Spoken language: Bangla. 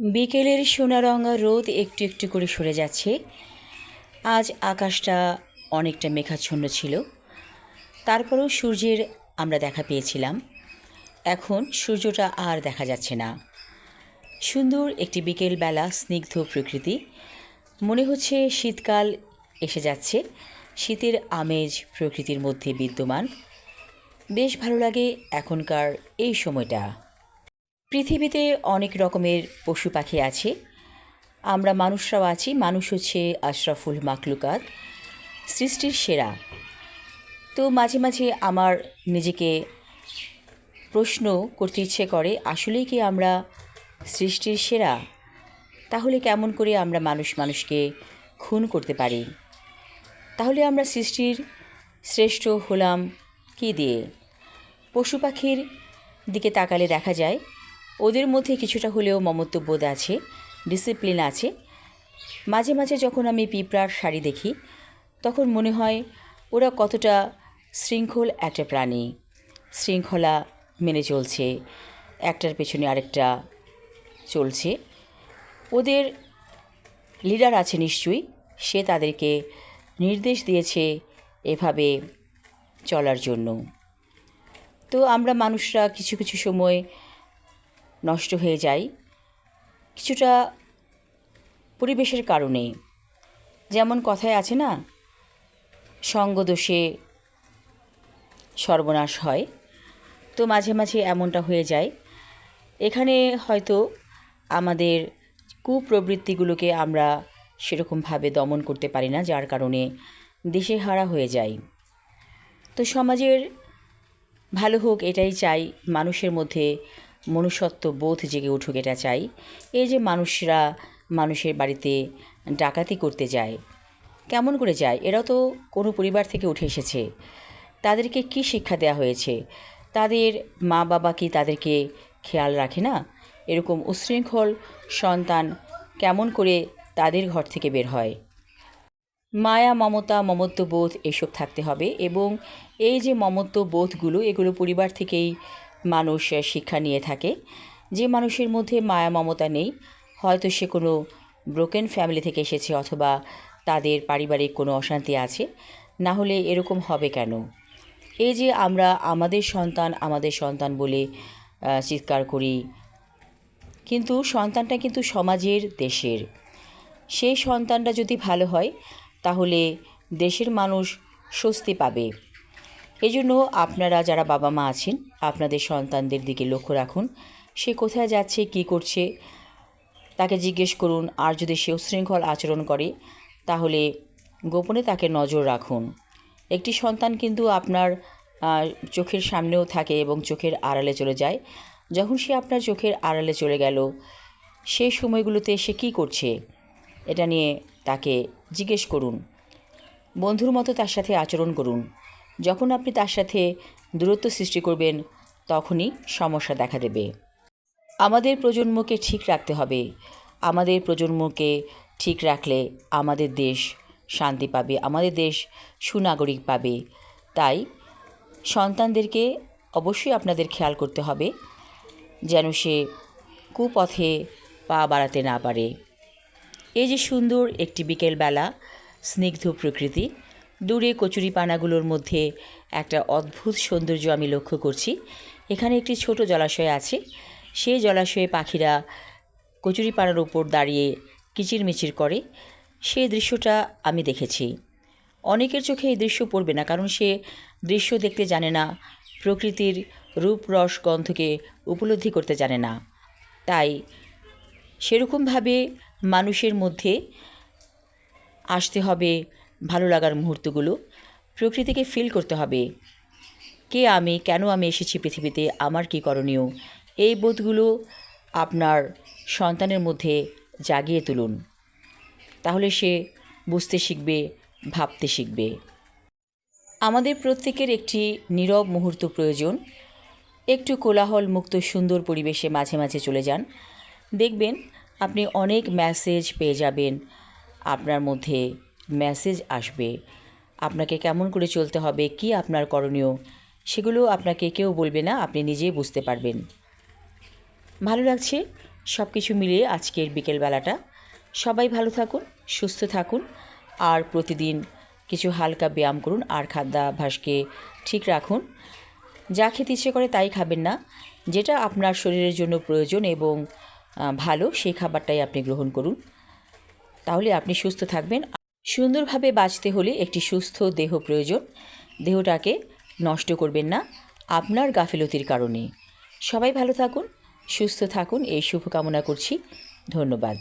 বিকেলের সোনারঙা রোদ একটু একটু করে সরে যাচ্ছে। আজ আকাশটা অনেকটা মেঘাচ্ছন্ন ছিল, তারপরেও সূর্যের আমরা দেখা পেয়েছিলাম। এখন সূর্যটা আর দেখা যাচ্ছে না। সুন্দর একটি বিকেলবেলা, স্নিগ্ধ প্রকৃতি, মনে হচ্ছে শীতকাল এসে যাচ্ছে। শীতের আমেজ প্রকৃতির মধ্যে বিদ্যমান। বেশ ভালো লাগে এখনকার এই সময়টা। পৃথিবীতে অনেক রকমের পশু পাখি আছে, আমরা মানুষরাও আছি। মানুষ হচ্ছে আশরাফুল মাখলুকাত, সৃষ্টির সেরা। তো মাঝে মাঝে আমার নিজেকে প্রশ্ন করতে ইচ্ছে করে, আসলেই কি আমরা সৃষ্টির সেরা? তাহলে কেমন করে আমরা মানুষকে খুন করতে পারি? তাহলে আমরা সৃষ্টির শ্রেষ্ঠ হলাম কি দিয়ে? পশু পাখির দিকে তাকালে দেখা যায় ওদের মধ্যে কিছুটা হলেও মমত্ববোধ আছে, ডিসিপ্লিন আছে। মাঝে মাঝে যখন আমি পিঁপড়ার শাড়ি দেখি, তখন মনে হয় ওরা কতটা শৃঙ্খল একটা প্রাণী, শৃঙ্খলা মেনে চলছে, একটার পেছনে আরেকটা চলছে। ওদের লিডার আছে নিশ্চয়ই, সে তাদেরকে নির্দেশ দিয়েছে এভাবে চলার জন্য। তো আমরা মানুষরা কিছু কিছু সময় নষ্ট হয়ে যাই কিছুটা পরিবেশের কারণে। যেমন কথায় আছে না, সঙ্গদোষে সর্বনাশ হয়। তো মাঝে মাঝে এমনটা হয়ে যায়। এখানে হয়তো আমাদের কুপ্রবৃত্তিগুলোকে আমরা সেরকমভাবে দমন করতে পারি না, যার কারণে দিশেহারা হয়ে যাই। তো সমাজের ভালো হোক এটাই চাই, মানুষের মধ্যে মনুষ্যত্ব বোধ জেগে উঠুক এটা চাই। এই যে মানুষরা মানুষের বাড়িতে ডাকাতি করতে যায়, কেমন করে যায়? এরা তো কোনো পরিবার থেকে উঠে এসেছে, তাদেরকে কি শিক্ষা দেওয়া হয়েছে? তাদের মা বাবা কি তাদেরকে খেয়াল রাখে না? এরকম উচ্ছৃঙ্খল সন্তান কেমন করে তাদের ঘর থেকে বের হয়? মায়া, মমতা, মমত্ববোধ এসব থাকতে হবে। এবং এই যে মমত্ববোধগুলো, এগুলো পরিবার থেকেই মানুষ শিক্ষা নিয়ে থাকে। যে মানুষের মধ্যে মায়া মমতা নেই, হয়তো সে কোনো ব্রোকেন ফ্যামিলি থেকে এসেছে, অথবা তাদের পারিবারিক কোনো অশান্তি আছে। না হলে এরকম হবে কেন? এই যে আমরা আমাদের সন্তান বলে চিৎকার করি, কিন্তু সন্তানটা কিন্তু সমাজের, দেশের। সেই সন্তানটা যদি ভালো হয়, তাহলে দেশের মানুষ স্বস্তি পাবে। এই জন্য আপনারা যারা বাবা মা আছেন, আপনাদের সন্তানদের দিকে লক্ষ্য রাখুন। সে কোথায় যাচ্ছে, কি করছে, তাকে জিজ্ঞেস করুন। আর যদি সে উচ্ছৃঙ্খল আচরণ করে, তাহলে গোপনে তাকে নজর রাখুন। একটি সন্তান কিন্তু আপনার চোখের সামনেও থাকে এবং চোখের আড়ালে চলে যায়। যখন সে আপনার চোখের আড়ালে চলে গেল, সেই সময়গুলোতে সে কী করছে, এটা নিয়ে তাকে জিজ্ঞেস করুন। বন্ধুর মতো তার সাথে আচরণ করুন। যখন আপনি তার সাথে দূরত্ব সৃষ্টি করবেন, তখনই সমস্যা দেখা দেবে। আমাদের প্রজন্মকে ঠিক রাখতে হবে। আমাদের প্রজন্মকে ঠিক রাখলে আমাদের দেশ শান্তি পাবে, আমাদের দেশ সুনাগরিক পাবে। তাই সন্তানদেরকে অবশ্যই আপনাদের খেয়াল করতে হবে, যেন সে কুপথে পা বাড়াতে না পারে। এই যে সুন্দর একটি বিকেলবেলা, স্নিগ্ধ প্রকৃতি, দূরে কচুরিপানাগুলোর মধ্যে একটা অদ্ভুত সৌন্দর্য আমি লক্ষ্য করছি। এখানে একটি ছোট জলাশয় আছে, সেই জলাশয়ে পাখিরা কচুরিপানার উপর দাঁড়িয়ে কিচিরমিচির করে। সেই দৃশ্যটা আমি দেখেছি। অনেকের চোখে এই দৃশ্য পড়বে না, কারণ সে দৃশ্য দেখতে জানে না, প্রকৃতির রূপ রস গন্ধকে উপলব্ধি করতে জানে না। তাই সেরকমভাবে মানুষের মধ্যে আসতে হবে ভালো লাগার মুহূর্তগুলো, প্রকৃতিকে ফিল করতে হবে। কে আমি, কেন আমি এসেছি পৃথিবীতে, আমার কী করণীয়, এই বোধগুলো আপনার সন্তানের মধ্যে জাগিয়ে তুলুন। তাহলে সে বুঝতে শিখবে, ভাবতে শিখবে। আমাদের প্রত্যেকের একটি নীরব মুহূর্ত প্রয়োজন। একটু কোলাহল মুক্ত সুন্দর পরিবেশে মাঝে মাঝে চলে যান, দেখবেন আপনি অনেক মেসেজ পেয়ে যাবেন। আপনার মধ্যে মেসেজ আসবে, আপনাকে কেমন করে চলতে হবে, কি আপনার করণীয়, সেগুলো আপনাকে কেউ বলবে না, আপনি নিজেই বুঝতে পারবেন। ভালো লাগছে সব কিছু মিলিয়ে আজকের বিকেলবেলাটা সবাই ভালো থাকুন, সুস্থ থাকুন, আর প্রতিদিন কিছু হালকা ব্যায়াম করুন আর খাদ্যাভ্যাসকে ঠিক রাখুন। যা খেতে ইচ্ছে করে তাই খাবেন না, যেটা আপনার শরীরের জন্য প্রয়োজন এবং ভালো সেই খাবারটাই আপনি গ্রহণ করুন, তাহলে আপনি সুস্থ থাকবেন। সুন্দরভাবে বাঁচতে হলে একটি সুস্থ দেহ প্রয়োজন। দেহটাকে নষ্ট করবেন না আপনার গাফিলতির কারণে। সবাই ভালো থাকুন, সুস্থ থাকুন, এই শুভকামনা করছি। ধন্যবাদ।